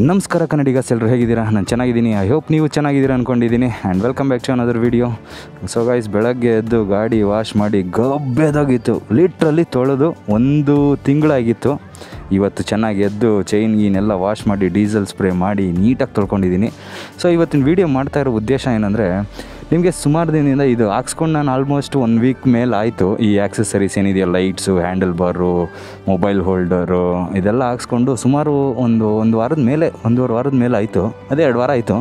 ನಮಸ್ಕಾರ ಕನ್ನಡಿಗಸ್, ಎಲ್ಲರೂ ಹೇಗಿದ್ದೀರಾ? ನಾನು ಚೆನ್ನಾಗಿದ್ದೀನಿ. ಐ ಹೋಪ್ ನೀವು ಚೆನ್ನಾಗಿದ್ದೀರಾ ಅಂದ್ಕೊಂಡಿದ್ದೀನಿ. And welcome back to another video. So guys, ಬೆಳಗ್ಗೆ ಎದ್ದು ಗಾಡಿ ವಾಶ್ ಮಾಡಿ ಗಬ್ಬೆದಾಗಿತ್ತು. ಲಿಟ್ರಲ್ಲಿ ತೊಳೆದು 1 ತಿಂಗಳಾಗಿತ್ತು. ಇವತ್ತು ಚೆನ್ನಾಗಿ ಎದ್ದು ಚೈನ್ ಗೀನೆಲ್ಲ ವಾಶ್ ಮಾಡಿ ಡೀಸೆಲ್ ಸ್ಪ್ರೇ ಮಾಡಿ ನೀಟಾಗಿ ತೊಳ್ಕೊಂಡಿದ್ದೀನಿ. ಸೊ ಇವತ್ತಿನ ವೀಡಿಯೋ ಮಾಡ್ತಾ ಇರೋ ಉದ್ದೇಶ ಏನಂದರೆ, ನಿಮಗೆ ಸುಮಾರು ದಿನದಿಂದ ಇದು ಹಾಕ್ಸ್ಕೊಂಡು ನಾನು ಆಲ್ಮೋಸ್ಟ್ 1 ವೀಕ್ ಮೇಲೆ ಆಯಿತು. ಈ ಆಕ್ಸೆಸರೀಸ್ ಏನಿದೆಯಲ್ಲ, ಲೈಟ್ಸು, ಹ್ಯಾಂಡಲ್ ಬಾರು, ಮೊಬೈಲ್ ಹೋಲ್ಡರು, ಇದೆಲ್ಲ ಹಾಕ್ಸ್ಕೊಂಡು ಸುಮಾರು ಒಂದು ವಾರದ ಮೇಲೆ, 1.5 ವಾರದ ಮೇಲೆ ಆಯಿತು. ಅದೇ 2 ವಾರ ಆಯಿತು.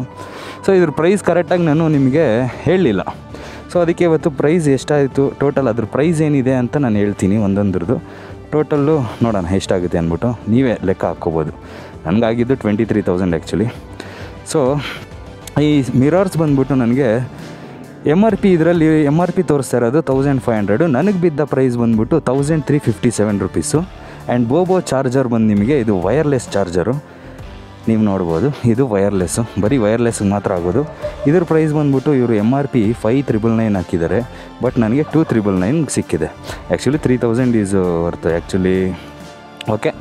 ಸೊ ಇದ್ರ ಪ್ರೈಸ್ ಕರೆಕ್ಟಾಗಿ ನಾನು ನಿಮಗೆ ಹೇಳಲಿಲ್ಲ. ಸೊ ಅದಕ್ಕೆ ಇವತ್ತು ಪ್ರೈಸ್ ಎಷ್ಟಾಯಿತು, ಟೋಟಲ್ ಅದ್ರ ಪ್ರೈಸ್ ಏನಿದೆ ಅಂತ ನಾನು ಹೇಳ್ತೀನಿ. ಒಂದೊಂದ್ರದ್ದು ಟೋಟಲ್ಲು ನೋಡೋಣ ಎಷ್ಟಾಗುತ್ತೆ ಅಂದ್ಬಿಟ್ಟು ನೀವೇ ಲೆಕ್ಕ ಹಾಕ್ಕೋಬೋದು. ನನಗಾಗಿದ್ದು 23,000 ಆ್ಯಕ್ಚುಲಿ. ಸೊ ಈ ಮಿರರ್ಸ್ ಬಂದ್ಬಿಟ್ಟು ನನಗೆ ಇದರಲ್ಲಿ ಎಮ್ ಆರ್ ಪಿ ತೋರಿಸ್ತಾ ಇರೋದು 1500. ನನಗೆ ಬಿದ್ದ ಪ್ರೈಸ್ ಬಂದ್ಬಿಟ್ಟು 1357 ರುಪೀಸು. ಆ್ಯಂಡ್ ಬೋಬೋ ಚಾರ್ಜರ್ ಬಂದು ನಿಮಗೆ ಇದು ವೈರ್ಲೆಸ್ ಚಾರ್ಜರು, ನೀವು ನೋಡ್ಬೋದು. ಇದು ವೈರ್ಲೆಸ್ಸು, ಬರೀ ವೈರ್ಲೆಸ್ಗೆ ಮಾತ್ರ ಆಗೋದು. ಇದ್ರ ಪ್ರೈಸ್ ಬಂದ್ಬಿಟ್ಟು ಇವರು ಎಮ್ ಆರ್ ಪಿ 5999 ಹಾಕಿದ್ದಾರೆ. ಬಟ್ ನನಗೆ 2399 ಸಿಕ್ಕಿದೆ. Actually 3000 is worth actually. Okay,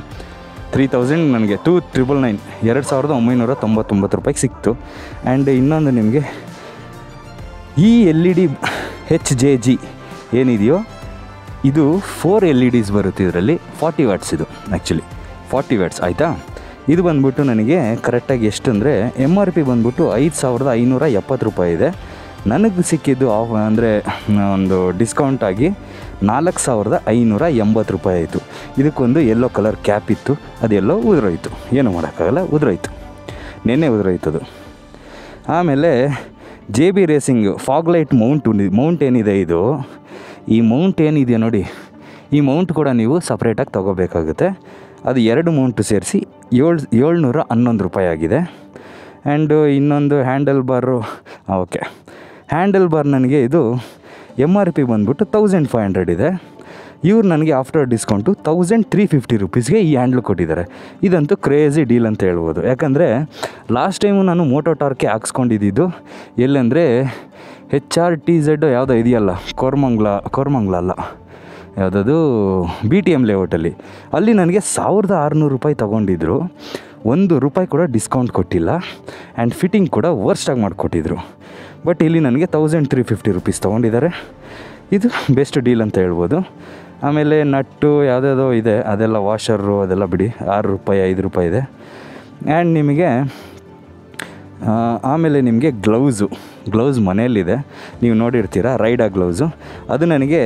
3000 ನನಗೆ 2399 2999 ರೂಪಾಯಿಗೆ ಸಿಕ್ತು. ಆ್ಯಂಡ್ ಇನ್ನೊಂದು ನಿಮಗೆ ಈ LED HJG ಏನಿದೆಯೋ ಇದು 4 LEDs ಬರುತ್ತೆ. ಇದರಲ್ಲಿ 40 ವಾಟ್ಸ್. ಇದು ಆ್ಯಕ್ಚುಲಿ 40 ವಾಟ್ಸ್ ಆಯಿತಾ. ಇದು ಬಂದ್ಬಿಟ್ಟು ನನಗೆ ಕರೆಕ್ಟಾಗಿ ಎಷ್ಟು ಅಂದರೆ, ಎಮ್ ಆರ್ ಪಿ ಬಂದ್ಬಿಟ್ಟು 5570 ರೂಪಾಯಿ ಇದೆ. ನನಗೆ ಸಿಕ್ಕಿದ್ದು ಅಂದರೆ ಒಂದು ಡಿಸ್ಕೌಂಟ್ ಆಗಿ 4580 ರೂಪಾಯಿ ಆಯಿತು. ಇದಕ್ಕೊಂದು ಯೆಲ್ಲೋ ಕಲರ್ ಕ್ಯಾಪ್ ಇತ್ತು, ಅದೆಲ್ಲೋ ಉದುರೋಯ್ತು. ಏನು ಮಾಡೋಕ್ಕಾಗಲ್ಲ, ಉದುರೋಯ್ತು. ನೆನ್ನೆ ಉದುರೋಯ್ತದು. ಆಮೇಲೆ JB racing fog light mount ಏನಿದೆ, ಈ ಮೌಂಟ್ ಏನಿದೆಯಾ ನೋಡಿ, ಈ ಮೌಂಟ್ ಕೂಡ ನೀವು ಸಪ್ರೇಟಾಗಿ ತೊಗೋಬೇಕಾಗುತ್ತೆ. ಅದು 2 ಮೌಂಟು ಸೇರಿಸಿ 711 ರೂಪಾಯಿ ಆಗಿದೆ. ಆ್ಯಂಡ್ ಇನ್ನೊಂದು ಹ್ಯಾಂಡಲ್ ಬಾರು, ಓಕೆ, ಹ್ಯಾಂಡಲ್ ಬಾರ್ ನನಗೆ ಇದು ಎಮ್ ಆರ್ ಪಿ ಬಂದ್ಬಿಟ್ಟು 1500 ಇದೆ. ಇವ್ರು ನನಗೆ ಆಫ್ಟರ್ ಡಿಸ್ಕೌಂಟು 1350 ರುಪೀಸ್ಗೆ ಈ ಹ್ಯಾಂಡ್ಲು ಕೊಟ್ಟಿದ್ದಾರೆ. ಇದಂತೂ ಕ್ರೇಜಿ ಡೀಲ್ ಅಂತ ಹೇಳ್ಬೋದು. ಯಾಕಂದರೆ ಲಾಸ್ಟ್ ಟೈಮು ನಾನು ಮೋಟೋ ಟಾರ್ಕೆ ಹಾಕ್ಸ್ಕೊಂಡಿದ್ದು ಎಲ್ಲಂದರೆ HRTZ ಯಾವುದೋ ಇದೆಯಲ್ಲ, ಕೋರ್ಮಂಗ್ಲ ಅಲ್ಲ, ಯಾವುದದು BTM ಲೇಔಟಲ್ಲಿ. ಅಲ್ಲಿ ನನಗೆ 1600 ರೂಪಾಯಿ ತೊಗೊಂಡಿದ್ರು. 1 ರೂಪಾಯಿ ಕೂಡ ಡಿಸ್ಕೌಂಟ್ ಕೊಟ್ಟಿಲ್ಲ. ಆ್ಯಂಡ್ ಫಿಟ್ಟಿಂಗ್ ಕೂಡ ವರ್ಸ್ಟಾಗಿ ಮಾಡಿಕೊಟ್ಟಿದ್ರು. ಬಟ್ ಇಲ್ಲಿ ನನಗೆ 1350 ರುಪೀಸ್ ತೊಗೊಂಡಿದ್ದಾರೆ. ಇದು ಬೆಸ್ಟ್ ಡೀಲ್ ಅಂತ ಹೇಳ್ಬೋದು. ಆಮೇಲೆ ನಟ್ಟು ಯಾವುದ್ಯಾವುದೋ ಇದೆ, ಅದೆಲ್ಲ ವಾಷರು ಅದೆಲ್ಲ ಬಿಡಿ, 6 ರೂಪಾಯಿ 5 ರೂಪಾಯಿ ಇದೆ. ಆ್ಯಂಡ್ ನಿಮಗೆ ಆಮೇಲೆ ನಿಮಗೆ ಗ್ಲೌಸ್ ಮನೆಯಲ್ಲಿದೆ, ನೀವು ನೋಡಿರ್ತೀರ, ರೈಡಾ ಗ್ಲೌಸು. ಅದು ನನಗೆ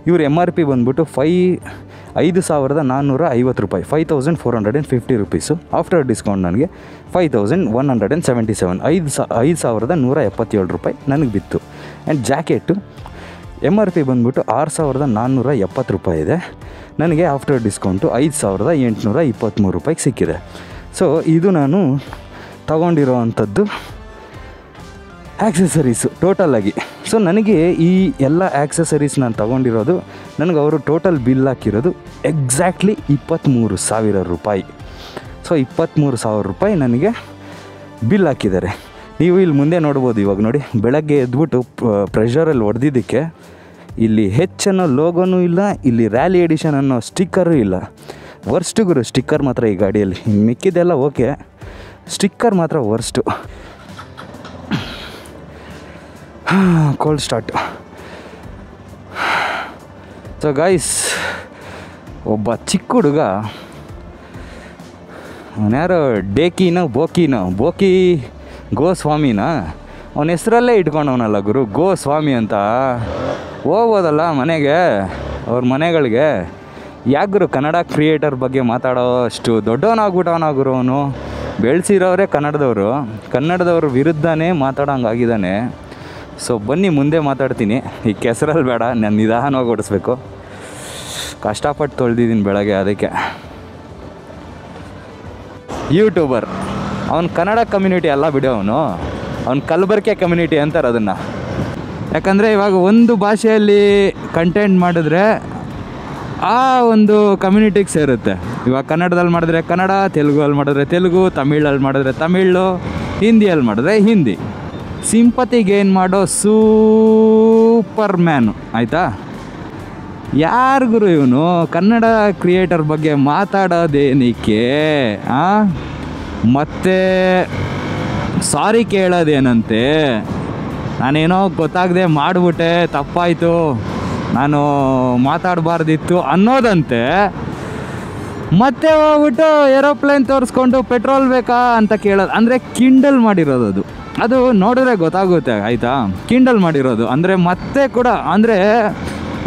ಇವ್ರ ಎಮ್ ಆರ್ ಪಿ ಬಂದ್ಬಿಟ್ಟು 5450 ರೂಪಾಯಿ, 5450 ರುಪೀಸು. ಆಫ್ಟರ್ ಡಿಸ್ಕೌಂಟ್ ನನಗೆ 5177, 5177 ರೂಪಾಯಿ ನನಗೆ ಬಿತ್ತು. And jacket M R P ಬಂದ್ಬಿಟ್ಟು 6470 ರೂಪಾಯಿ ಇದೆ. ನನಗೆ ಆಫ್ಟರ್ ಡಿಸ್ಕೌಂಟು 5823 ರೂಪಾಯಿಗೆ ಸಿಕ್ಕಿದೆ. ಸೊ ಇದು ನಾನು ತಗೊಂಡಿರೋ ಅಂಥದ್ದು ಆ್ಯಕ್ಸೆಸರೀಸು ಟೋಟಲಾಗಿ. ಸೊ ನನಗೆ ಈ ಎಲ್ಲ ಆ್ಯಕ್ಸೆಸರೀಸ್ ನಾನು ತೊಗೊಂಡಿರೋದು, ನನಗೆ ಅವರು ಟೋಟಲ್ ಬಿಲ್ ಹಾಕಿರೋದು ಎಕ್ಸಾಕ್ಟ್ಲಿ 23,000 ರೂಪಾಯಿ. ಸೊ 23,000 ರೂಪಾಯಿ ನನಗೆ ಬಿಲ್ ಹಾಕಿದ್ದಾರೆ. ನೀವು ಇಲ್ಲಿ ಮುಂದೆ ನೋಡ್ಬೋದು. ಇವಾಗ ನೋಡಿ, ಬೆಳಗ್ಗೆ ಎದ್ಬಿಟ್ಟು ಪ್ರೆಷರಲ್ಲಿ ಹೊಡೆದಿದ್ದಕ್ಕೆ ಇಲ್ಲಿ ಹೆಚ್ ಅನ್ನೋ ಲೋಗೋನೂ ಇಲ್ಲ, ಇಲ್ಲಿ ರ್ಯಾಲಿ ಎಡಿಷನ್ ಅನ್ನೋ ಸ್ಟಿಕ್ಕರೂ ಇಲ್ಲ. ವರ್ಸ್ಟು ಗುರು ಸ್ಟಿಕ್ಕರ್ ಮಾತ್ರ ಈ ಗಾಡಿಯಲ್ಲಿ. ಇನ್ನು ಮಿಕ್ಕಿದ್ದೆಲ್ಲ ಓಕೆ, ಸ್ಟಿಕ್ಕರ್ ಮಾತ್ರ worst. Cold start. So guys, ಒಬ್ಬ ಚಿಕ್ಕ ಹುಡುಗ, ಅವನ್ಯಾರೋ ಬೋಕಿ ಗೋಸ್ವಾಮಿನ ಅವನ ಹೆಸರಲ್ಲೇ ಇಟ್ಕೊಂಡವನಲ್ಲ ಗುರು, ಗೋಸ್ವಾಮಿ ಅಂತ. ಹೋಗ್ಬೋದಲ್ಲ ಮನೆಗೆ, ಅವ್ರ ಮನೆಗಳಿಗೆ. ಯಾಕೆ ಗುರು ಕನ್ನಡ ಕ್ರಿಯೇಟರ್ ಬಗ್ಗೆ ಮಾತಾಡೋ ಅಷ್ಟು ದೊಡ್ಡವನಾಗ್ಬಿಟ್ಟವನ ಗುರು ಅವನು. ಬೆಳೆಸಿರೋರೇ ಕನ್ನಡದವ್ರ ವಿರುದ್ಧನೇ ಮಾತಾಡೋಂಗಾಗಿದ್ದಾನೆ. ಸೊ ಬನ್ನಿ ಮುಂದೆ ಮಾತಾಡ್ತೀನಿ. ಈ ಕೆಸರಲ್ಲಿ ಬೇಡ, ನಾನು ನಿಧಾನವಾಗಿ ಓಡಿಸ್ಬೇಕು. ಕಷ್ಟಪಟ್ಟು ತೊಳೆದಿದ್ದೀನಿ ಬೆಳಗ್ಗೆ, ಅದಕ್ಕೆ. ಯೂಟ್ಯೂಬರ್ ಅವನು ಕನ್ನಡ ಕಮ್ಯುನಿಟಿ ಅಲ್ಲ ಬಿಡು, ಅವನು ಕಲಬೆರಕೆ ಕಮ್ಯುನಿಟಿ ಅಂತಾರೆ ಅದನ್ನು. ಯಾಕಂದರೆ ಇವಾಗ ಒಂದು ಭಾಷೆಯಲ್ಲಿ ಕಂಟೆಂಟ್ ಮಾಡಿದ್ರೆ ಆ ಒಂದು ಕಮ್ಯುನಿಟಿಗೆ ಸೇರುತ್ತೆ. ಇವಾಗ ಕನ್ನಡದಲ್ಲಿ ಮಾಡಿದ್ರೆ ಕನ್ನಡ, ತೆಲುಗಲ್ಲಿ ಮಾಡಿದ್ರೆ ತೆಲುಗು, ತಮಿಳಲ್ಲಿ ಮಾಡಿದ್ರೆ ತಮಿಳು, ಹಿಂದಿಯಲ್ಲಿ ಮಾಡಿದ್ರೆ ಹಿಂದಿ. ಸಿಂಪತಿ ಗೇನ್ ಮಾಡೋ ಸೂಪರ್ ಮ್ಯಾನು, ಆಯಿತಾ? ಯಾರಿಗೂ ಇವನು ಕನ್ನಡ ಕ್ರಿಯೇಟರ್ ಬಗ್ಗೆ ಮಾತಾಡೋದೇನಕ್ಕೆ, ಮತ್ತೆ ಸಾರಿ ಕೇಳೋದೇನಂತೆ, ನಾನೇನೋ ಗೊತ್ತಾಗದೆ ಮಾಡಿಬಿಟ್ಟೆ, ತಪ್ಪಾಯಿತು, ನಾನು ಮಾತಾಡಬಾರ್ದಿತ್ತು ಅನ್ನೋದಂತೆ. ಮತ್ತೆ ಹೋಗ್ಬಿಟ್ಟು ಏರೋಪ್ಲೇನ್ ತೋರಿಸ್ಕೊಂಡು ಪೆಟ್ರೋಲ್ ಬೇಕಾ ಅಂತ ಕೇಳೋದು. ಅಂದರೆ ಕಿಂಡಲ್ ಮಾಡಿರೋದು ಅದು ನೋಡಿದ್ರೆ ಗೊತ್ತಾಗುತ್ತೆ, ಆಯಿತಾ? ಕಿಂಡಲ್ ಮಾಡಿರೋದು ಅಂದರೆ ಮತ್ತೆ ಕೂಡ, ಅಂದರೆ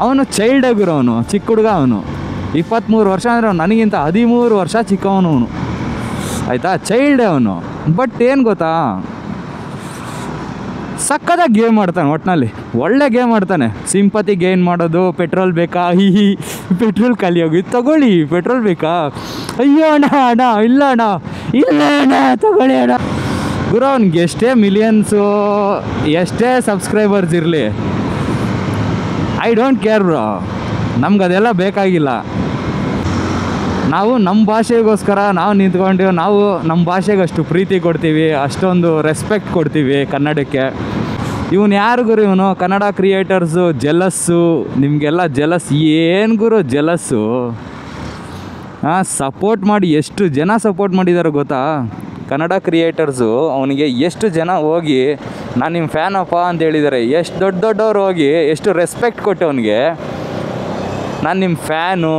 ಅವನು ಚೈಲ್ಡ್ ಆಗಿರೋ, ಅವನು ಚಿಕ್ಕ ಹುಡುಗ, ಅವನು 23 ವರ್ಷ ಅಂದರೆ ನನಗಿಂತ 13 ವರ್ಷ ಚಿಕ್ಕವನು ಅವನು, ಆಯಿತಾ? ಚೈಲ್ಡೇ ಅವನು. ಬಟ್ ಏನು ಗೊತ್ತಾ, ಸಕ್ಕದಾಗಿ ಗೇಮ್ ಆಡ್ತಾನೆ. ಒಟ್ಟಿನಲ್ಲಿ ಒಳ್ಳೆ ಗೇಮ್ ಆಡ್ತಾನೆ. ಸಿಂಪತಿ ಗೇನ್ ಮಾಡೋದು, ಪೆಟ್ರೋಲ್ ಬೇಕಾ, ಪೆಟ್ರೋಲ್ ಖಾಲಿ ಹೋಗಿ ತಗೊಳ್ಳಿ, ಪೆಟ್ರೋಲ್ ಬೇಕಾ, ಅಯ್ಯೋ ಅಣ್ಣ ಇಲ್ಲ ಅಣ್ಣ ತಗೊಳ್ಳಿ ಅಣ್ಣ. ಗುರು ಅವ್ನಿಗೆ ಎಷ್ಟೇ ಮಿಲಿಯನ್ಸು, ಎಷ್ಟೇ ಸಬ್ಸ್ಕ್ರೈಬರ್ಸ್ ಇರಲಿ, ಐ ಡೋಂಟ್ ಕೇರ್ ಬ್ರೋ, ನಮ್ಗದೆಲ್ಲ ಬೇಕಾಗಿಲ್ಲ. ನಾವು ನಮ್ಮ ಭಾಷೆಗೋಸ್ಕರ ನಾವು ನಿಂತ್ಕೊಂಡು, ನಾವು ನಮ್ಮ ಭಾಷೆಗೆ ಅಷ್ಟು ಪ್ರೀತಿ ಕೊಡ್ತೀವಿ, ಅಷ್ಟೊಂದು ರೆಸ್ಪೆಕ್ಟ್ ಕೊಡ್ತೀವಿ ಕನ್ನಡಕ್ಕೆ. ಇವನು ಯಾರು ಗುರು, ಇವನು ಕನ್ನಡ ಕ್ರಿಯೇಟರ್ಸು ಜೆಲಸ್ಸು, ನಿಮಗೆಲ್ಲ ಜೆಲಸ್. ಏನು ಗುರು ಜೆಲಸ್ಸು? ಸಪೋರ್ಟ್ ಮಾಡಿ ಎಷ್ಟು ಜನ ಸಪೋರ್ಟ್ ಮಾಡಿದ್ದಾರೆ ಗೊತ್ತಾ? ಕನ್ನಡ ಕ್ರಿಯೇಟರ್ಸು ಅವನಿಗೆ ಎಷ್ಟು ಜನ ಹೋಗಿ ನಾನು ನಿಮ್ಮ ಫ್ಯಾನಪ್ಪ ಅಂತ ಹೇಳಿದ್ದಾರೆ. ಎಷ್ಟು ದೊಡ್ಡವ್ರು ಹೋಗಿ ಎಷ್ಟು ರೆಸ್ಪೆಕ್ಟ್ ಕೊಟ್ಟು ಅವನಿಗೆ, ನಾನು ನಿಮ್ಮ ಫ್ಯಾನು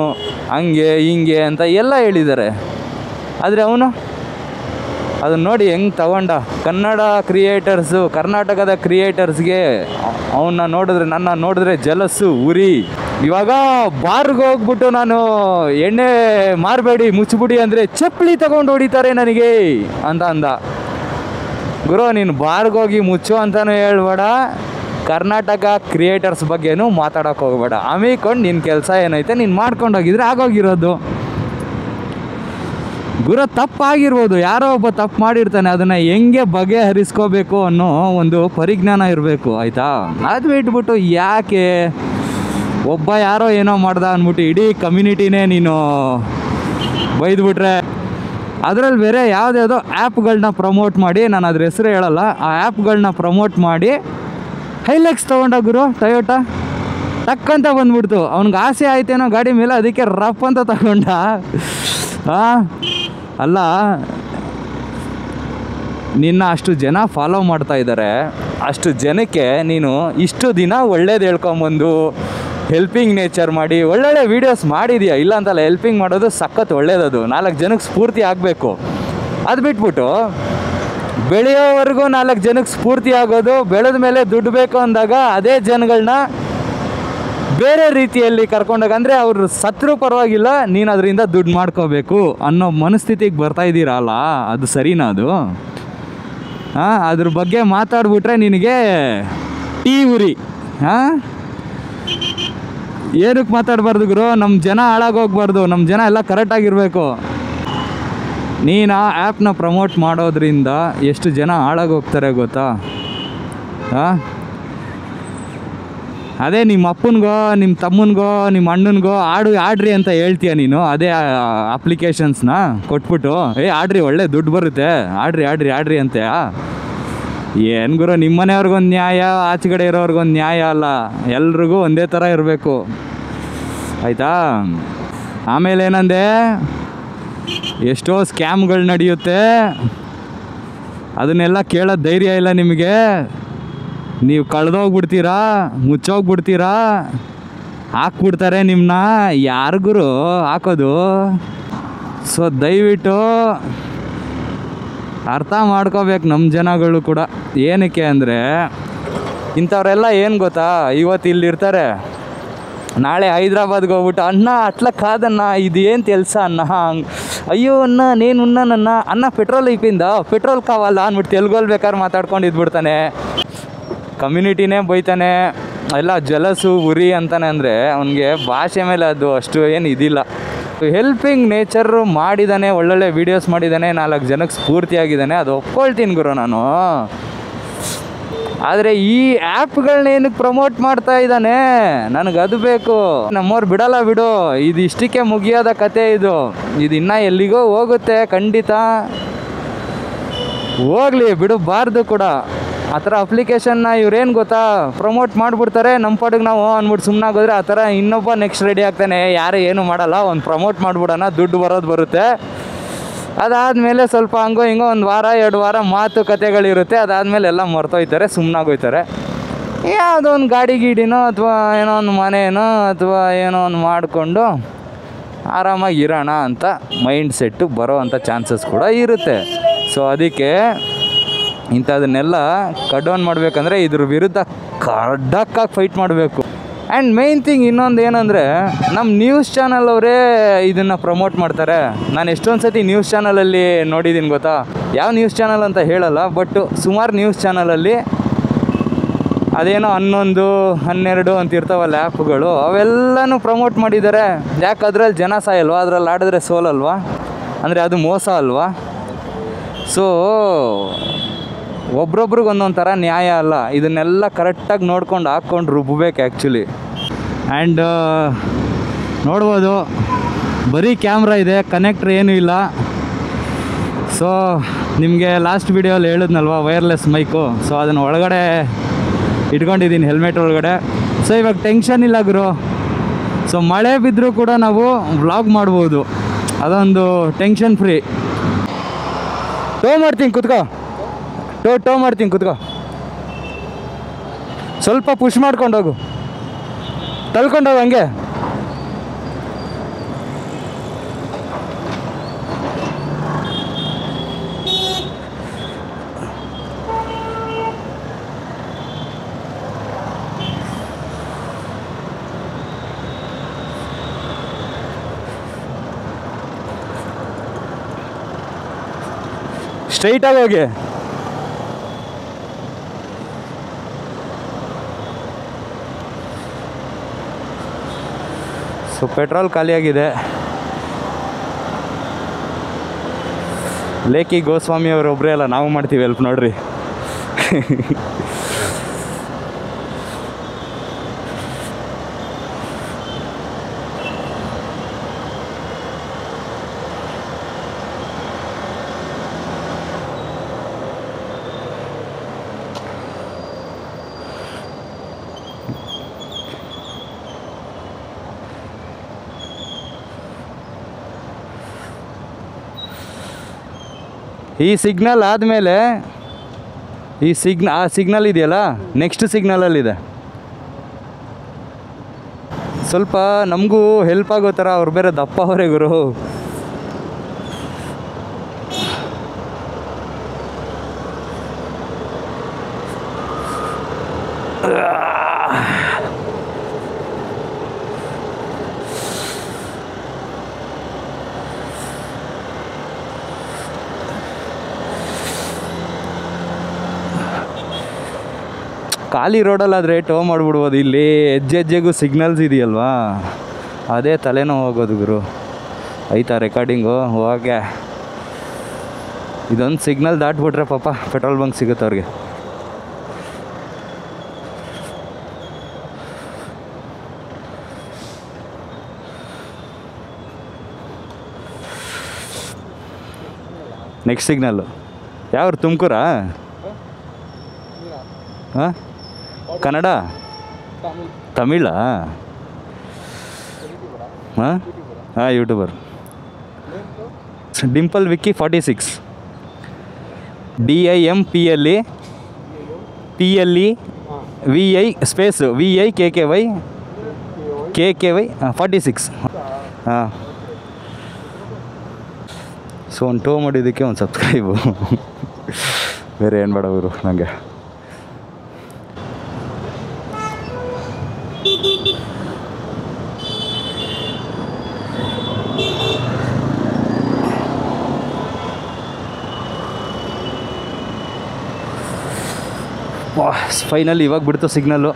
ಹಂಗೆ ಹಿಂಗೆ ಅಂತ ಎಲ್ಲ ಹೇಳಿದ್ದಾರೆ. ಆದರೆ ಅವನು ಅದನ್ನು ನೋಡಿ ಹೆಂಗೆ ತಗೊಂಡ. ಕನ್ನಡ ಕ್ರಿಯೇಟರ್ಸು, ಕರ್ನಾಟಕದ ಕ್ರಿಯೇಟರ್ಸ್ಗೆ ಅವನ್ನ ನೋಡಿದ್ರೆ, ನನ್ನ ನೋಡಿದ್ರೆ ಜಲಸ್ಸು, ಉರಿ. ಇವಾಗ ಬಾರ್ಗೆ ಹೋಗ್ಬಿಟ್ಟು ನಾನು ಎಣ್ಣೆ ಮಾರಬೇಡಿ ಮುಚ್ಚಿಬಿಡಿ ಅಂದರೆ ಚಪ್ಪಲಿ ತಗೊಂಡು ಹೊಡಿತಾರೆ ನನಗೆ ಅಂತ ಅಂದ. ಗುರು ನೀನು ಬಾರ್ಗೆ ಹೋಗಿ ಮುಚ್ಚು ಅಂತಲೂ ಹೇಳ್ಬೇಡ, ಕರ್ನಾಟಕ ಕ್ರಿಯೇಟರ್ಸ್ ಬಗ್ಗೆನೂ ಮಾತಾಡೋಕೆ ಹೋಗಬೇಡ. ಆಮೇಕೊಂಡು ನಿನ್ನ ಕೆಲಸ ಏನೈತೆ ನೀನು ಮಾಡ್ಕೊಂಡು ಹೋಗಿದ್ರೆ ಆಗೋಗಿರೋದು. ಗುರು ತಪ್ಪಾಗಿರ್ಬೋದು, ಯಾರೋ ಒಬ್ಬ ತಪ್ಪು ಮಾಡಿರ್ತಾನೆ, ಅದನ್ನು ಹೆಂಗೆ ಬಗೆಹರಿಸ್ಕೋಬೇಕು ಅನ್ನೋ ಒಂದು ಪರಿಜ್ಞಾನ ಇರಬೇಕು, ಆಯಿತಾ? ಅದು ಬಿಟ್ಬಿಟ್ಟು ಯಾಕೆ ಒಬ್ಬ ಯಾರೋ ಏನೋ ಮಾಡ್ದ ಅಂದ್ಬಿಟ್ಟು ಇಡೀ ಕಮ್ಯುನಿಟಿನೇ ನೀನು ಬೈದ್ಬಿಟ್ರೆ, ಅದರಲ್ಲಿ ಬೇರೆ ಯಾವುದ್ಯಾವುದೋ ಆ್ಯಪ್ಗಳನ್ನ ಪ್ರಮೋಟ್ ಮಾಡಿ, ನಾನು ಅದ್ರ ಹೆಸರು ಹೇಳಲ್ಲ, ಆ ಆ್ಯಪ್ಗಳನ್ನ ಪ್ರಮೋಟ್ ಮಾಡಿ ಹೈಲೆಕ್ಸ್ ತೊಗೊಂಡ ಗುರು ಟೊಯೋಟಾ ಟಕ್ಕಂತ ಬಂದ್ಬಿಡ್ತು. ಅವ್ನಿಗೆ ಆಸೆ ಆಯ್ತೇನೋ ಗಾಡಿ ಮೇಲೆ, ಅದಕ್ಕೆ ರಫ್ ಅಂತ ತಗೊಂಡ. ಅಲ್ಲ, ನಿನ್ನ ಅಷ್ಟು ಜನ ಫಾಲೋ ಮಾಡ್ತಾ ಇದ್ದಾರೆ, ಅಷ್ಟು ಜನಕ್ಕೆ ನೀನು ಇಷ್ಟು ದಿನ ಒಳ್ಳೇದು ಹೇಳ್ಕೊಂಬಂದು ಹೆಲ್ಪಿಂಗ್ ನೇಚರ್ ಮಾಡಿ ಒಳ್ಳೊಳ್ಳೆ ವೀಡಿಯೋಸ್ ಮಾಡಿದೆಯಾ, ಇಲ್ಲ ಅಂತಲ್ಲ, ಹೆಲ್ಪಿಂಗ್ ಮಾಡೋದು ಸಖತ್ ಒಳ್ಳೇದದು, 4 ಜನಕ್ಕೆ ಸ್ಫೂರ್ತಿ ಆಗಬೇಕು. ಅದು ಬಿಟ್ಬಿಟ್ಟು ಬೆಳೆಯೋವರೆಗೂ 4 ಜನಕ್ಕೆ ಸ್ಫೂರ್ತಿ ಆಗೋದು, ಬೆಳೆದ ಮೇಲೆ ದುಡ್ಡು ಬೇಕು ಅಂದಾಗ ಅದೇ ಜನಗಳನ್ನ ಬೇರೆ ರೀತಿಯಲ್ಲಿ ಕರ್ಕೊಂಡೋಗ, ಅಂದರೆ ಅವರು ಸತ್ರು ಪರವಾಗಿಲ್ಲ, ನೀನು ಅದರಿಂದ ದುಡ್ಡು ಮಾಡ್ಕೋಬೇಕು ಅನ್ನೋ ಮನಸ್ಥಿತಿಗೆ ಬರ್ತಾ ಇದ್ದೀರಲ್ಲ, ಅದು ಸರಿನಾ? ಅದು ಅದ್ರ ಬಗ್ಗೆ ಮಾತಾಡ್ಬಿಟ್ರೆ ನಿನಗೆ ಟೀ ಉರಿ. ಏನಕ್ಕೆ ಮಾತಾಡಬಾರ್ದು ಗುರು? ನಮ್ಮ ಜನ ಹಾಳಾಗೋಗ್ಬಾರ್ದು, ನಮ್ಮ ಜನ ಎಲ್ಲ ಕರೆಕ್ಟಾಗಿರಬೇಕು. ನೀನು ಆ ಆ್ಯಪ್ನ ಪ್ರಮೋಟ್ ಮಾಡೋದ್ರಿಂದ ಎಷ್ಟು ಜನ ಹಾಳಾಗೋಗ್ತಾರೆ ಗೊತ್ತಾ? ಹಾಂ, ಅದೇ ನಿಮ್ಮ ಅಪ್ಪನಿಗೋ ನಿಮ್ಮ ತಮ್ಮನಿಗೋ ನಿಮ್ಮ ಅಣ್ಣನಿಗೋ ಆಡ್ರಿ ಅಂತ ಹೇಳ್ತೀಯ ನೀನು. ಅದೇ ಅಪ್ಲಿಕೇಶನ್ಸ್ನ ಕೊಟ್ಬಿಟ್ಟು ಆಡ್ರಿ ಒಳ್ಳೆ ದುಡ್ಡು ಬರುತ್ತೆ, ಆಡ್ರಿ ಅಂತೆ. ಏನು ಗುರು, ನಿಮ್ಮ ಮನೆಯವ್ರಿಗೊಂದು ನ್ಯಾಯ, ಆಚೆಗಡೆ ಇರೋರ್ಗೊಂದು ನ್ಯಾಯ ಅಲ್ಲ, ಎಲ್ರಿಗೂ ಒಂದೇ ಥರ ಇರಬೇಕು ಆಯಿತಾ. ಆಮೇಲೆ ಏನಂದೆ, ಎಷ್ಟೋ ಸ್ಕ್ಯಾಮ್ಗಳು ನಡೆಯುತ್ತೆ, ಅದನ್ನೆಲ್ಲ ಕೇಳೋ ಧೈರ್ಯ ಇಲ್ಲ ನಿಮಗೆ. ನೀವು ಕಳೆದೋಗ್ಬಿಡ್ತೀರಾ, ಮುಚ್ಚೋಗ್ಬಿಡ್ತೀರಾ, ಹಾಕ್ಬಿಡ್ತಾರೆ ನಿಮ್ಮನ್ನ. ಯಾರಿಗೂ ಹಾಕೋದು? ಸೊ ದಯವಿಟ್ಟು ಅರ್ಥ ಮಾಡ್ಕೋಬೇಕು ನಮ್ಮ ಜನಗಳು ಕೂಡ. ಏನಕ್ಕೆ ಅಂದರೆ ಇಂಥವರೆಲ್ಲ ಏನು ಗೊತ್ತಾ, ಇವತ್ತು ಇಲ್ಲಿರ್ತಾರೆ, ನಾಳೆ ಹೈದ್ರಾಬಾದ್ಗೆ ಹೋಗ್ಬಿಟ್ಟು ಅಣ್ಣ ಅಟ್ಲಕ್ಕಾದಣ್ಣ ಇದು ಏನು ಕೆಲಸ ಅಣ್ಣ, ಅಯ್ಯೋ ಅಣ್ಣ ನೇನು ಉಣ್ಣನನ್ನ ಅಣ್ಣ ಪೆಟ್ರೋಲ್ ಇಪ್ಪಿಂದ ಪೆಟ್ರೋಲ್ ಕಾವಲ್ಲ ಅಂದ್ಬಿಟ್ಟು ತೆಲುಗಲ್ಲಿ ಬೇಕಾದ್ರೆ ಮಾತಾಡ್ಕೊಂಡು ಇದ್ಬಿಡ್ತಾನೆ. ಕಮ್ಯುನಿಟಿನೇ ಬೈತಾನೆ, ಎಲ್ಲ ಜಲಸು ಉರಿ ಅಂತಾನೆ. ಅಂದರೆ ಅವನಿಗೆ ಭಾಷೆ ಮೇಲೆ ಅದು ಅಷ್ಟು ಏನು ಇದಿಲ್ಲ. ಹೆಲ್ಪಿಂಗ್ ನೇಚರು ಮಾಡಿದ್ದಾನೆ, ಒಳ್ಳೊಳ್ಳೆ ವೀಡಿಯೋಸ್ ಮಾಡಿದ್ದಾನೆ, 4 ಜನಕ್ಕೆ ಸ್ಫೂರ್ತಿಯಾಗಿದ್ದಾನೆ, ಅದು ಒಪ್ಕೊಳ್ತೀನಿ ಗುರು ನಾನು. ಆದರೆ ಈ ಆ್ಯಪ್ಗಳನ್ನ ಏನಕ್ಕೆ ಪ್ರಮೋಟ್ ಮಾಡ್ತಾ ಇದ್ದಾನೆ, ನನಗದು ಬೇಕು. ನಮ್ಮವ್ರು ಬಿಡಲ್ಲ ಬಿಡು, ಇದು ಇಷ್ಟಕ್ಕೆ ಮುಗಿಯೋದ ಕತೆ. ಇದು ಇನ್ನೂ ಎಲ್ಲಿಗೋ ಹೋಗುತ್ತೆ ಖಂಡಿತ. ಹೋಗಲಿ, ಬಿಡಬಾರ್ದು ಕೂಡ. ಆ ಥರ ಅಪ್ಲಿಕೇಶನ್ನ ಇವ್ರೇನು ಗೊತ್ತಾ, ಪ್ರಮೋಟ್ ಮಾಡಿಬಿಡ್ತಾರೆ, ನಮ್ಮ ಪಾಡಿಗೆ ನಾವು ಅಂದ್ಬಿಟ್ಟು ಸುಮ್ಮನಾಗೋದ್ರೆ ಆ ಥರ ಇನ್ನೊಬ್ಬ ನೆಕ್ಸ್ಟ್ ರೆಡಿ ಆಗ್ತಾನೆ, ಯಾರು ಏನು ಮಾಡಲ್ಲ, ಒಂದು ಪ್ರಮೋಟ್ ಮಾಡಿಬಿಡೋಣ, ದುಡ್ಡು ಬರುತ್ತೆ. ಅದಾದಮೇಲೆ ಸ್ವಲ್ಪ ಹಂಗೋ ಹಿಂಗೋ 1 ವಾರ 2 ವಾರ ಮಾತುಕತೆಗಳಿರುತ್ತೆ, ಅದಾದಮೇಲೆ ಎಲ್ಲ ಮರ್ತೋಯ್ತಾರೆ, ಸುಮ್ಮನಾಗೋಯ್ತಾರೆ. ಯಾವುದೋ ಒಂದು ಗಾಡಿ ಗೀಡಿನೋ ಅಥವಾ ಏನೋ ಒಂದು ಮನೇನೋ ಅಥವಾ ಏನೋ ಒಂದು ಮಾಡಿಕೊಂಡು ಆರಾಮಾಗಿ ಇರೋಣ ಅಂತ ಮೈಂಡ್ ಸೆಟ್ಟು ಬರೋ ಅಂಥ ಚಾನ್ಸಸ್ ಕೂಡ ಇರುತ್ತೆ. ಸೊ ಅದಕ್ಕೆ ಇಂಥದನ್ನೆಲ್ಲ ಕಟ್ ಡೌನ್ ಮಾಡಬೇಕಂದ್ರೆ ಇದ್ರ ವಿರುದ್ಧ ಖಡಕ್ಕಾಗಿ ಫೈಟ್ ಮಾಡಬೇಕು. ಆ್ಯಂಡ್ ಮೇಯ್ನ್ ಥಿಂಗ್ ಇನ್ನೊಂದು ಏನಂದರೆ, ನಮ್ಮ ನ್ಯೂಸ್ ಚಾನಲ್ ಅವರೇ ಇದನ್ನು ಪ್ರಮೋಟ್ ಮಾಡ್ತಾರೆ. ನಾನು ಎಷ್ಟೊಂದು ಸತಿ ನ್ಯೂಸ್ ಚಾನಲಲ್ಲಿ ನೋಡಿದ್ದೀನಿ ಗೊತ್ತಾ, ಯಾವ ನ್ಯೂಸ್ ಚಾನಲ್ ಅಂತ ಹೇಳಲ್ಲ, ಬಟ್ ಸುಮಾರು ನ್ಯೂಸ್ ಚಾನಲಲ್ಲಿ ಅದೇನೋ 11, 12 ಅಂತ ಇರ್ತಾವಲ್ಲ ಆ್ಯಪ್ಗಳು, ಅವೆಲ್ಲನೂ ಪ್ರಮೋಟ್ ಮಾಡಿದ್ದಾರೆ. ಯಾಕೆ ಅದ್ರಲ್ಲಿ ಜನ ಸಾಯಲ್ವಾ, ಅದ್ರಲ್ಲಿ ಆಡಿದ್ರೆ ಸೋಲಲ್ವಾ, ಅಂದರೆ ಅದು ಮೋಸ ಅಲ್ವಾ. ಸೊ ಒಬ್ರೊಬ್ರಿಗೆ ಒಂದೊಂದು ಥರ ನ್ಯಾಯ ಅಲ್ಲ, ಇದನ್ನೆಲ್ಲ ಕರೆಕ್ಟಾಗಿ ನೋಡ್ಕೊಂಡು ಹಾಕ್ಕೊಂಡು ರುಬ್ಬೇಕು ಆ್ಯಕ್ಚುಲಿ. ಆ್ಯಂಡ್ ನೋಡ್ಬೋದು ಬರೀ ಕ್ಯಾಮ್ರಾ ಇದೆ, ಕನೆಕ್ಟ್ರ್ ಏನೂ ಇಲ್ಲ. ಸೊ ನಿಮಗೆ ಲಾಸ್ಟ್ ವಿಡಿಯೋಲ್ಲಿ ಹೇಳಿದ್ನಲ್ವ ವೈರ್ಲೆಸ್ ಮೈಕು, ಸೊ ಅದನ್ನು ಒಳಗಡೆ ಇಟ್ಕೊಂಡಿದ್ದೀನಿ ಹೆಲ್ಮೆಟ್ ಒಳಗಡೆ. ಸೊ ಇವಾಗ ಟೆನ್ಷನ್ ಇಲ್ಲ ಗುರು. ಸೊ ಮಳೆ ಬಿದ್ದರೂ ಕೂಡ ನಾವು ವ್ಲಾಗ್ ಮಾಡ್ಬೋದು, ಅದೊಂದು ಟೆನ್ಷನ್ ಫ್ರೀ. ಮಾಡ್ತೀನಿ ಕುತ್ಕೋ, ಟೋ ಮಾಡ್ತೀನಿ ಕುತ್ಕೋ. ಸ್ವಲ್ಪ ಪುಷ್ ಮಾಡ್ಕೊಂಡೋಗು, ತಳ್ಕೊಂಡೋಗು ಹಂಗೆ. ಸ್ಟ್ರೈಟಾಗಿ ಹೋಗಿ. ಸೊ ಪೆಟ್ರೋಲ್ ಖಾಲಿಯಾಗಿದೆ. ಲೇಖಿ ಗೋಸ್ವಾಮಿ ಅವರು ಒಬ್ಬರೇ ಅಲ್ಲ, ನಾವು ಮಾಡ್ತೀವಿ ಹೆಲ್ಪ್ ನೋಡ್ರಿ. ಈ ಸಿಗ್ನಲ್ ಆದಮೇಲೆ ಆ ಸಿಗ್ನಲ್ ಇದೆಯಲ್ಲ, ನೆಕ್ಸ್ಟ್ ಸಿಗ್ನಲಲ್ಲಿದೆ. ಸ್ವಲ್ಪ ನಮಗೂ ಹೆಲ್ಪ್ ಆಗೋ ಥರ, ಅವ್ರು ಬೇರೆ ದಪ್ಪ ಅವರೇ ಗುರು. ಖಾಲಿ ರೋಡಲ್ಲಾದರೆ ಟೋ ಮಾಡಿಬಿಡ್ಬೋದು. ಇಲ್ಲಿ ಹೆಜ್ಜೆಗೂ ಸಿಗ್ನಲ್ಸ್ ಇದೆಯಲ್ವಾ, ಅದೇ ತಲೆನೋ ಹೋಗೋದು ಗುರು. ಆಯ್ತಾ ರೆಕಾರ್ಡಿಂಗು? ಓಕೆ, ಇದೊಂದು ಸಿಗ್ನಲ್ ದಾಟ್ಬಿಟ್ರೆ ಪಾಪ ಪೆಟ್ರೋಲ್ ಬಂಕ್ ಸಿಗುತ್ತೆ ಅವ್ರಿಗೆ. ನೆಕ್ಸ್ಟ್ ಸಿಗ್ನಲ್ಲು ಯಾವ್ರು ತುಮಕೂರಾ? ಹಾಂ ಕನ್ನಡ ತಮಿಳಾ? ಹಾಂ ಹಾಂ YouTuber Dimple Vicky 46 DIMPLE VI space VIKKY 46 ಹಾಂ. ಸೊ ಒಂದು ಟೋ ಮಾಡಿದ್ದಕ್ಕೆ ಒಂದು ಸಬ್ಸ್ಕ್ರೈಬು ಬೇರೆ ಏನು ಬೇಡ ಅವರು ನನಗೆ. ಫೈನಲ್ ಇವಾಗ ಬಿಡ್ತು ಸಿಗ್ನಲ್ಲು.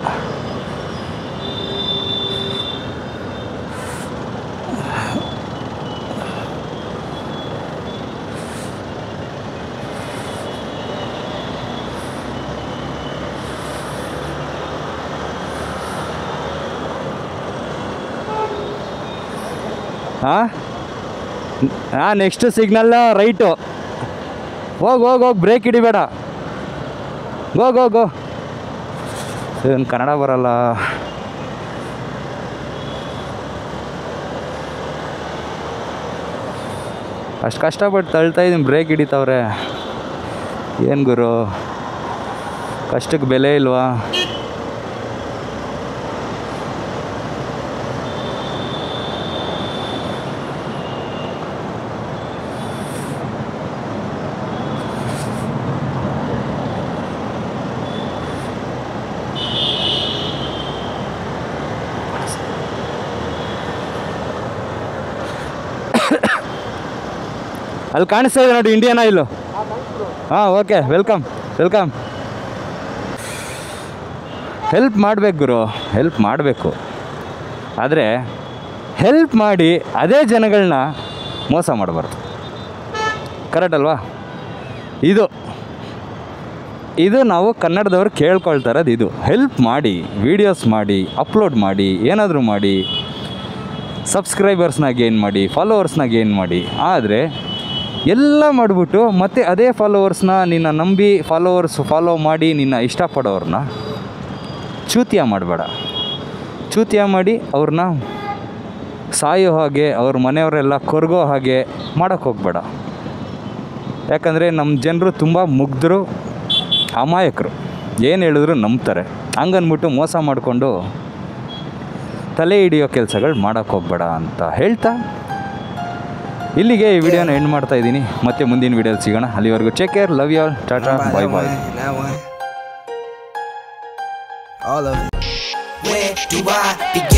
ಹಾಂ ಹಾಂ ನೆಕ್ಸ್ಟ್ ಸಿಗ್ನಲ್ ರೈಟು. ಹೋಗಿ ಬ್ರೇಕ್ ಹಿಡಿಬೇಡ. ಗೋ ಏನು ಕನ್ನಡ ಬರಲ್ಲ. ಅಷ್ಟು ಕಷ್ಟಪಟ್ಟು ತಳ್ತಾ ಇದ್ದೀನಿ, ಬ್ರೇಕ್ ಹಿಡಿತವ್ರೆ. ಏನು ಗುರು ಕಷ್ಟಕ್ಕೆ ಬೆಲೆ ಇಲ್ವಾ? ಅಲ್ಲಿ ಕಾಣಿಸ್ತಾ ಇದೆ ನೋಡಿ ಇಂಡಿಯನ್ ಆಯಿಲು. ಹಾಂ ಓಕೆ ವೆಲ್ಕಮ್. ಹೆಲ್ಪ್ ಮಾಡಬೇಕು ಗುರು, ಹೆಲ್ಪ್ ಮಾಡಬೇಕು. ಆದರೆ ಹೆಲ್ಪ್ ಮಾಡಿ ಅದೇ ಜನಗಳನ್ನ ಮೋಸ ಮಾಡಬಾರ್ದು. ಕರೆಕ್ಟ್ ಅಲ್ವಾ? ಇದು ನಾವು ಕನ್ನಡದವ್ರು ಕೇಳ್ಕೊಳ್ತಾ ಇರೋದು ಇದು. ಹೆಲ್ಪ್ ಮಾಡಿ, ವೀಡಿಯೋಸ್ ಮಾಡಿ, ಅಪ್ಲೋಡ್ ಮಾಡಿ, ಏನಾದರೂ ಮಾಡಿ, ಸಬ್ಸ್ಕ್ರೈಬರ್ಸ್ನ ಗೇನ್ ಮಾಡಿ, ಫಾಲೋವರ್ಸ್ನ ಗೇನ್ ಮಾಡಿ. ಆದರೆ ಎಲ್ಲ ಮಾಡಿಬಿಟ್ಟು ಮತ್ತೆ ಅದೇ ಫಾಲೋವರ್ಸ್ನ ನಿನ್ನ ನಂಬಿ ಫಾಲೋ ಮಾಡಿ ನಿನ್ನ ಇಷ್ಟಪಡೋರನ್ನ ಚೂತಿಯ ಮಾಡಬೇಡ. ಚೂತಿಯ ಮಾಡಿ ಅವ್ರನ್ನ ಸಾಯೋ ಹಾಗೆ, ಅವ್ರ ಮನೆಯವರೆಲ್ಲ ಕೊರಗೋ ಹಾಗೆ ಮಾಡೋಕ್ಕೆ ಹೋಗಬೇಡ. ಯಾಕಂದರೆ ನಮ್ಮ ಜನರು ತುಂಬ ಮುಗ್ಧರು, ಅಮಾಯಕರು, ಏನು ಹೇಳಿದ್ರು ನಂಬ್ತಾರೆ. ಹಂಗನ್ಬಿಟ್ಟು ಮೋಸ ಮಾಡಿಕೊಂಡು ತಲೆ ಹಿಡಿಯೋ ಕೆಲಸಗಳು ಮಾಡೋಕ್ಕೆ ಹೋಗಬೇಡ ಅಂತ ಹೇಳ್ತಾ ಇಲ್ಲಿಗೆ ಈ ವಿಡಿಯೋನ ಎಂಡ್ ಮಾಡ್ತಾ ಇದ್ದೀನಿ. ಮತ್ತೆ ಮುಂದಿನ ವಿಡಿಯೋದಲ್ಲಿ ಸಿಗೋಣ. ಅಲ್ಲಿವರೆಗೂ take care, love you all, tata, bye bye. All of it. Where do I begin?